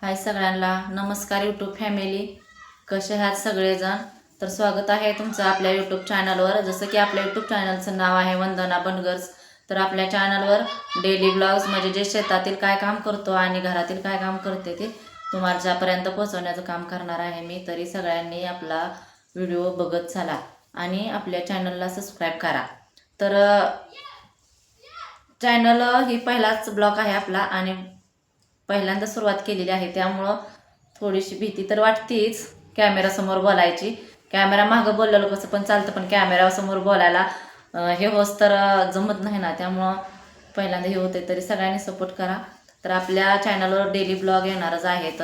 हाय सगळ्यांना नमस्कार YouTube family. कसे आहात सगळेजण? तर स्वागत आहे तुमचं आपल्या यूट्यूब चॅनलवर. जसं की आपल्या यूट्यूब चॅनलचं नाव आहे वंदना बनगर्स. तर आपल्या चॅनलवर डेली ब्लॉग्स म्हणजे जे शेतातील काय काम करतो आणि घरातील काय काम करते ते तुमच्यापर्यंत पोहोचवण्याचं काम करणार आहे मी. तरी सगळ्यांनी आपला व्हिडिओ बघत चला आणि आपल्या चॅनलला सबस्क्राईब करा. तर चॅनल ही पहिलाच ब्लॉग आहे आपला आणि पहिल्यांदा सुरुवात केलेली आहे, त्यामुळं थोडीशी भीती तर वाटतेच कॅमेरासमोर बोलायची. कॅमेरा मागं बोललेलं कसं पण चालतं, पण कॅमेरासमोर बोलायला हे होस तर जमत नाही ना, त्यामुळं पहिल्यांदा हे होते. तरी सगळ्यांनी सपोर्ट करा. तर आपल्या चॅनलवर डेली ब्लॉग येणारच आहेत,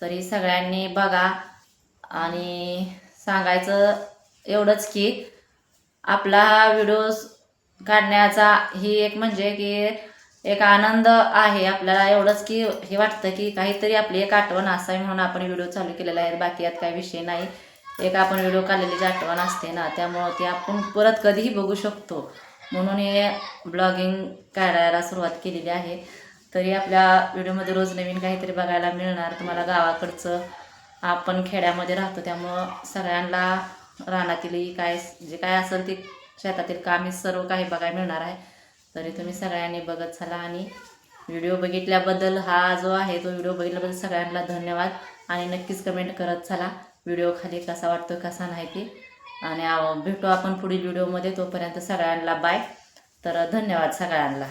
तरी सगळ्यांनी बघा. आणि सांगायचं एवढंच की आपला हा व्हिडिओ काढण्याचा ही एक म्हणजे की एक आनंद आहे आपल्याला. एवढंच की हे वाटतं की काहीतरी आपली एक आठवण असावी म्हणून आपण व्हिडिओ चालू केलेला आहे. बाकी यात काही विषय नाही. एक आपण व्हिडिओ काढलेली जी आठवण असते ना, त्यामुळं ती आपण परत कधीही बघू शकतो म्हणून हे ब्लॉगिंग करायला सुरुवात केलेली आहे. तरी आपल्या व्हिडिओमध्ये रोज नवीन काहीतरी बघायला मिळणार तुम्हाला. गावाकडचं आपण खेड्यामध्ये राहतो त्यामुळं सगळ्यांना रानातील काय जे काय असेल ते शेतातील काम सर्व काही बघायला मिळणार आहे. तरी तुम्ही सगळ्यांनी बघत चला आणि व्हिडिओ बघितल्याबद्दल हा जो आहे तो व्हिडिओ बघितल्याबद्दल सगळ्यांना धन्यवाद. आणि नक्कीच कमेंट करत चला व्हिडिओ खाली कसा वाटतो कसा नाही ते. आणि भेटू आपण पुढील व्हिडिओमध्ये. तोपर्यंत सगळ्यांना बाय. तर धन्यवाद सगळ्यांना.